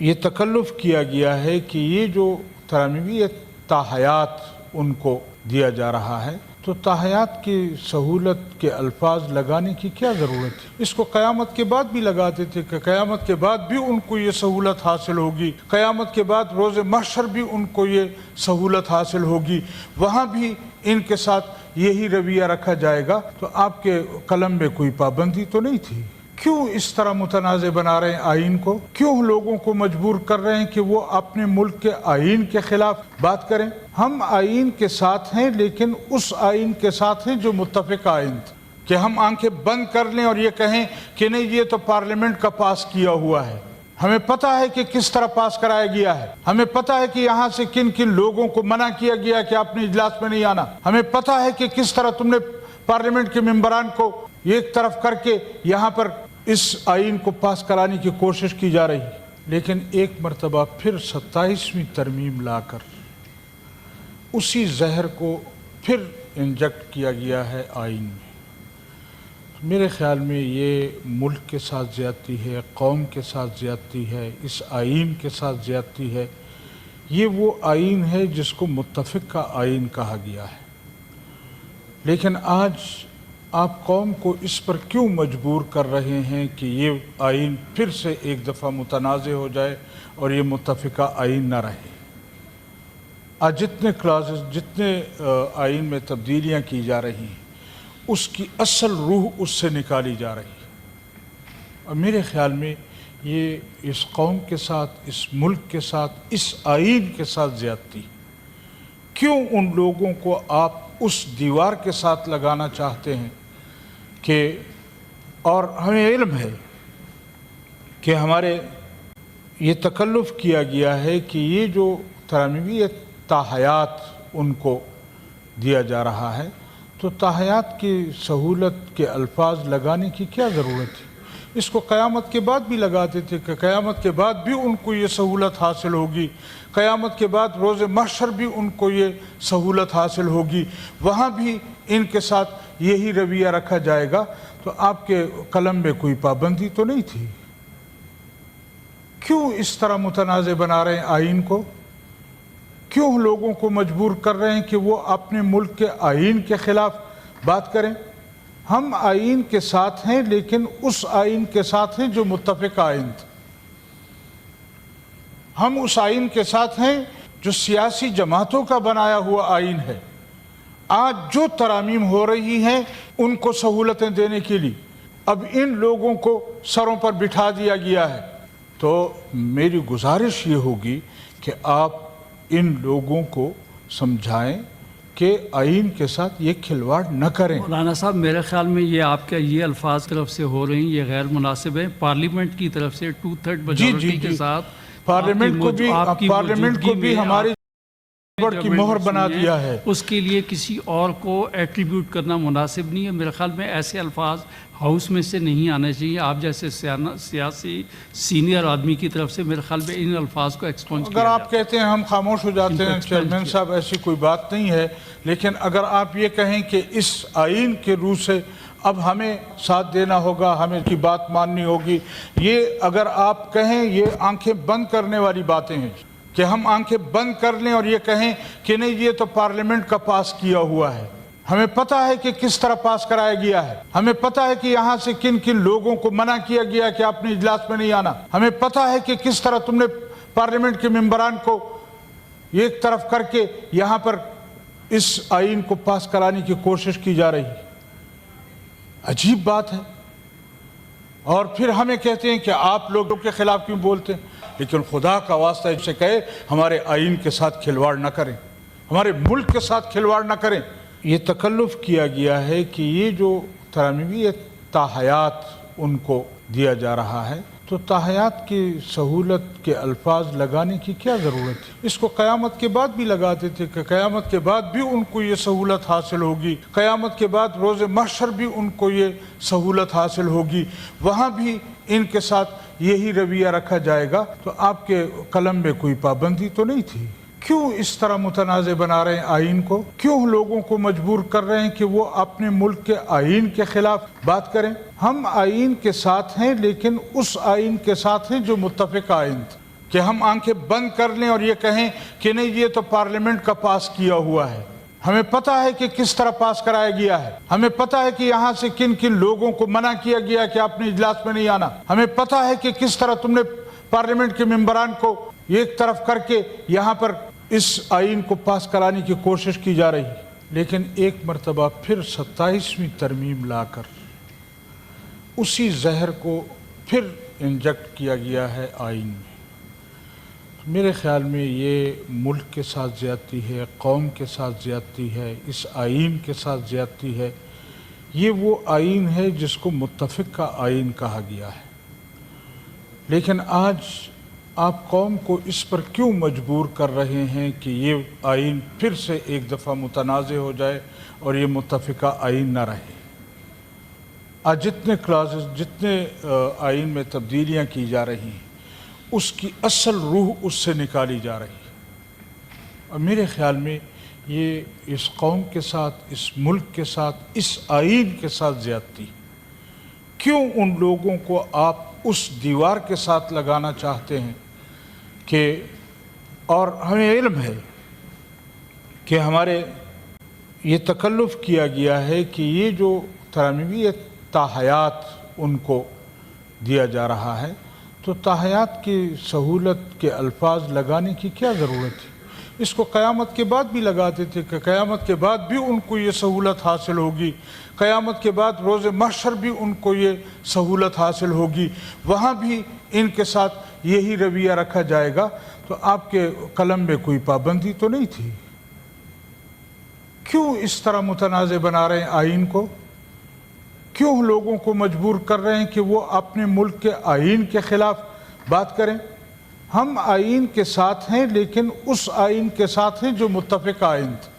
یہ تکلف کیا گیا ہے کہ یہ جو ترامیم تاحیات ان کو دیا جا رہا ہے تو تاحیات کی سہولت کے الفاظ لگانے کی کیا ضرورت ہے؟ اس کو قیامت کے بعد بھی لگاتے تھے کہ قیامت کے بعد بھی ان کو یہ سہولت حاصل ہوگی، قیامت کے بعد روز محشر بھی ان کو یہ سہولت حاصل ہوگی، وہاں بھی ان کے ساتھ یہی رویہ رکھا جائے گا۔ تو آپ کے قلم میں کوئی پابندی تو نہیں تھی؟ کیوں اس طرح متنازع بنا رہے ہیں آئین کو؟ کیوں لوگوں کو مجبور کر رہے ہیں کہ وہ اپنے ملک کے آئین کے خلاف بات کریں؟ ہم آئین کے ساتھ ہیں، لیکن اس آئین کے ساتھ ہیں جو متفق آئین تھا۔ کہ ہم آنکھیں بند کر لیں اور یہ کہیں کہ نہیں یہ تو پارلیمنٹ کا پاس کیا ہوا ہے، ہمیں پتہ ہے کہ کس طرح پاس کرایا گیا ہے، ہمیں پتہ ہے کہ یہاں سے کن کن لوگوں کو منع کیا گیا کہ آپ نے اجلاس میں نہیں آنا، ہمیں پتہ ہے کہ کس طرح تم نے پارلیمنٹ کے ممبران کو ایک طرف کر کے یہاں پر اس آئین کو پاس کرانے کی کوشش کی جا رہی ہے۔ لیکن ایک مرتبہ پھر 27ویں ترمیم لا کر اسی زہر کو پھر انجیکٹ کیا گیا ہے آئین میں۔ میرے خیال میں یہ ملک کے ساتھ زیادتی ہے، قوم کے ساتھ زیادتی ہے، اس آئین کے ساتھ زیادتی ہے۔ یہ وہ آئین ہے جس کو متفق کا آئین کہا گیا ہے، لیکن آج آپ قوم کو اس پر کیوں مجبور کر رہے ہیں کہ یہ آئین پھر سے ایک دفعہ متنازع ہو جائے اور یہ متفقہ آئین نہ رہے؟ آج جتنے کلازز، جتنے آئین میں تبدیلیاں کی جا رہی ہیں، اس کی اصل روح اس سے نکالی جا رہی ہے۔ اور میرے خیال میں یہ اس قوم کے ساتھ، اس ملک کے ساتھ، اس آئین کے ساتھ زیادتی۔ کیوں ان لوگوں کو آپ اس دیوار کے ساتھ لگانا چاہتے ہیں کہ، اور ہمیں علم ہے کہ ہمارے یہ تکلف کیا گیا ہے کہ یہ جو ترامیم تاحیات ان کو دیا جا رہا ہے تو تاحیات کی سہولت کے الفاظ لگانے کی کیا ضرورت ہے؟ اس کو قیامت کے بعد بھی لگاتے تھے کہ قیامت کے بعد بھی ان کو یہ سہولت حاصل ہوگی، قیامت کے بعد روز محشر بھی ان کو یہ سہولت حاصل ہوگی، وہاں بھی ان کے ساتھ یہی رویہ رکھا جائے گا۔ تو آپ کے قلم میں کوئی پابندی تو نہیں تھی؟ کیوں اس طرح متنازع بنا رہے ہیں آئین کو؟ کیوں لوگوں کو مجبور کر رہے ہیں کہ وہ اپنے ملک کے آئین کے خلاف بات کریں؟ ہم آئین کے ساتھ ہیں، لیکن اس آئین کے ساتھ ہیں جو متفق آئین تھا۔ ہم اس آئین کے ساتھ ہیں جو سیاسی جماعتوں کا بنایا ہوا آئین ہے۔ آج جو ترامیم ہو رہی ہیں ان کو سہولتیں دینے کے لیے اب ان لوگوں کو سروں پر بٹھا دیا گیا ہے۔ تو میری گزارش یہ ہوگی کہ آپ ان لوگوں کو سمجھائیں کہ آئین کے ساتھ یہ کھلواڑ نہ کریں۔ مولانا صاحب، میرے خیال میں یہ آپ کے یہ الفاظ طرف سے ہو رہی ہیں، یہ غیر مناسب ہیں۔ پارلیمنٹ کی طرف سے 2/3 میجورٹی کے ساتھ پارلیمنٹ کو بھی ہماری کی مہر بنا دیا ہے۔ اس کے لیے کسی اور کو ایٹریبیوٹ کرنا مناسب نہیں ہے۔ میرے خیال میں ایسے الفاظ ہاؤس میں سے نہیں آنے چاہیے۔ آپ جیسے سیاسی سینئر آدمی کی طرف سے میرے خیال میں ان الفاظ کو ایکسپونج کیا اگر آپ کہتے ہیں ہم خاموش ہو جاتے ہیں چیئرمین صاحب، ایسی کوئی بات نہیں ہے، لیکن اگر آپ یہ کہیں کہ اس آئین کے روح سے اب ہمیں ساتھ دینا ہوگا، ہمیں کی بات ماننی ہوگی، یہ اگر آپ کہیں یہ آنکھیں بند کرنے والی باتیں ہیں کہ ہم آنکھیں بند کر لیں اور یہ کہیں کہ نہیں یہ تو پارلیمنٹ کا پاس کیا ہوا ہے، ہمیں پتہ ہے کہ کس طرح پاس کرایا گیا ہے، ہمیں پتہ ہے کہ یہاں سے کن کن لوگوں کو منع کیا گیا کہ آپ نے اجلاس میں نہیں آنا، ہمیں پتہ ہے کہ کس طرح تم نے پارلیمنٹ کے ممبران کو ایک طرف کر کے یہاں پر اس آئین کو پاس کرانے کی کوشش کی جا رہی ہے۔ عجیب بات ہے۔ اور پھر ہمیں کہتے ہیں کہ آپ لوگوں کے خلاف کیوں بولتے ہیں؟ لیکن خدا کا واسطہ اسے کہے ہمارے آئین کے ساتھ کھلواڑ نہ کریں، ہمارے ملک کے ساتھ کھلواڑ نہ کریں۔ یہ تکلف کیا گیا ہے کہ یہ جو ترامیم تاحیات ان کو دیا جا رہا ہے تو تاحیات کی سہولت کے الفاظ لگانے کی کیا ضرورت ہے؟ اس کو قیامت کے بعد بھی لگاتے تھے کہ قیامت کے بعد بھی ان کو یہ سہولت حاصل ہوگی، قیامت کے بعد روز محشر بھی ان کو یہ سہولت حاصل ہوگی، وہاں بھی ان کے ساتھ یہی رویہ رکھا جائے گا۔ تو آپ کے قلم میں کوئی پابندی تو نہیں تھی؟ کیوں اس طرح متنازع بنا رہے ہیں آئین کو؟ کیوں لوگوں کو مجبور کر رہے ہیں کہ وہ اپنے ملک کے آئین کے خلاف بات کریں؟ ہم آئین کے ساتھ ہیں، لیکن اس آئین کے ساتھ ہیں جو متفق آئین تھا۔ کہ ہم آنکھیں بند کر لیں اور یہ کہیں کہ نہیں یہ تو پارلیمنٹ کا پاس کیا ہوا ہے. ہمیں پتہ ہے کہ کس طرح پاس کرایا گیا ہے. ہمیں پتہ ہے کہ یہاں سے کن کن لوگوں کو منع کیا گیا کہ اپنے اجلاس میں نہیں آنا. ہمیں پتہ ہے کہ کس طرح تم نے پارلیمنٹ کے ممبران کو ایک طرف کر کے یہاں پر اس آئین کو پاس کرانے کی کوشش کی جا رہی ہے. لیکن ایک مرتبہ پھر 27ویں ترمیم لا کر اسی زہر کو پھر انجیکٹ کیا گیا ہے آئین میں. میرے خیال میں یہ ملک کے ساتھ زیادتی ہے، قوم کے ساتھ زیادتی ہے، اس آئین کے ساتھ زیادتی ہے. یہ وہ آئین ہے جس کو متفق کا آئین کہا گیا ہے. لیکن آج آپ قوم کو اس پر کیوں مجبور کر رہے ہیں کہ یہ آئین پھر سے ایک دفعہ متنازع ہو جائے اور یہ متفقہ آئین نہ رہے؟ آج جتنے کلازز، جتنے آئین میں تبدیلیاں کی جا رہی ہیں، اس کی اصل روح اس سے نکالی جا رہی ہے. اور میرے خیال میں یہ اس قوم کے ساتھ، اس ملک کے ساتھ، اس آئین کے ساتھ زیادتی. کیوں ان لوگوں کو آپ اس دیوار کے ساتھ لگانا چاہتے ہیں کہ، اور ہمیں علم ہے کہ ہمارے یہ تکلف کیا گیا ہے کہ یہ جو ترمیمی تاحیات ان کو دیا جا رہا ہے، تو تاحیات کی سہولت کے الفاظ لگانے کی کیا ضرورت ہے؟ اس کو قیامت کے بعد بھی لگاتے تھے کہ قیامت کے بعد بھی ان کو یہ سہولت حاصل ہوگی، قیامت کے بعد روز محشر بھی ان کو یہ سہولت حاصل ہوگی، وہاں بھی ان کے ساتھ یہی رویہ رکھا جائے گا. تو آپ کے قلم میں کوئی پابندی تو نہیں تھی. کیوں اس طرح متنازع بنا رہے ہیں آئین کو؟ کیوں لوگوں کو مجبور کر رہے ہیں کہ وہ اپنے ملک کے آئین کے خلاف بات کریں؟ ہم آئین کے ساتھ ہیں، لیکن اس آئین کے ساتھ ہیں جو متفق آئین تھا.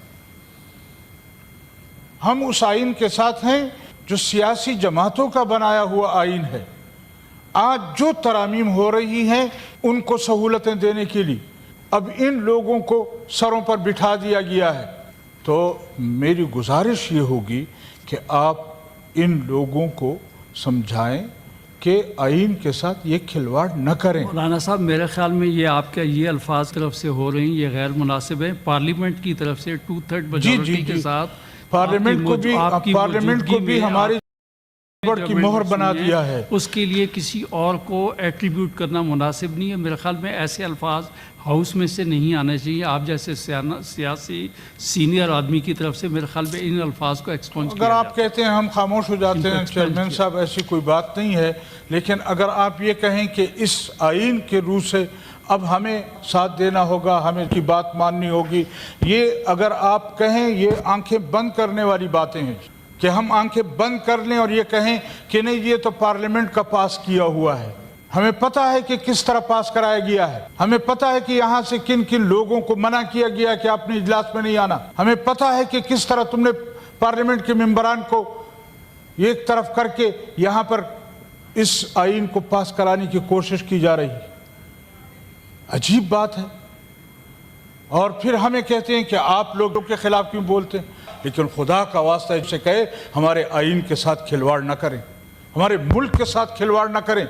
ہم اس آئین کے ساتھ ہیں جو سیاسی جماعتوں کا بنایا ہوا آئین ہے. آج جو ترامیم ہو رہی ہیں ان کو سہولتیں دینے کے لیے اب ان لوگوں کو سروں پر بٹھا دیا گیا ہے. تو میری گزارش یہ ہوگی کہ آپ ان لوگوں کو سمجھائیں کہ آئین کے ساتھ یہ کھلواڑ نہ کریں. مولانا صاحب، میرے خیال میں یہ آپ کے یہ الفاظ طرف سے ہو رہی ہیں، یہ غیر مناسب ہیں. پارلیمنٹ کی طرف سے 2/3 میجورٹی کے ساتھ پارلیمنٹ کو بھی ہماری کی مہر بنا دیا ہے. اس کے لیے کسی اور کو ایٹریبیوٹ کرنا مناسب نہیں ہے. میرے خیال میں ایسے الفاظ ہاؤس میں سے نہیں آنے چاہیے. آپ جیسے سیاسی سینئر آدمی کی طرف سے میرے خیال میں ان الفاظ کو ایکسپونج کیا اگر آپ کہتے ہیں ہم خاموش ہو جاتے ہیں چیئرمین صاحب، ایسی کوئی بات نہیں ہے. لیکن اگر آپ یہ کہیں کہ اس آئین کے روح سے اب ہمیں ساتھ دینا ہوگا، ہمیں کی بات ماننی ہوگی، یہ اگر آپ کہیں، یہ آنکھیں بند کرنے والی باتیں ہیں کہ ہم آنکھیں بند کر لیں اور یہ کہیں کہ نہیں یہ تو پارلیمنٹ کا پاس کیا ہوا ہے. ہمیں پتہ ہے کہ کس طرح پاس کرایا گیا ہے. ہمیں پتہ ہے کہ یہاں سے کن کن لوگوں کو منع کیا گیا کہ اپنے اجلاس میں نہیں آنا. ہمیں پتہ ہے کہ کس طرح تم نے پارلیمنٹ کے ممبران کو ایک طرف کر کے یہاں پر اس آئین کو پاس کرانے کی کوشش کی جا رہی ہے. عجیب بات ہے. اور پھر ہمیں کہتے ہیں کہ آپ لوگوں کے خلاف کیوں بولتے ہیں. لیکن خدا کا واسطہ اسے کہے ہمارے آئین کے ساتھ کھلواڑ نہ کریں، ہمارے ملک کے ساتھ کھلواڑ نہ کریں.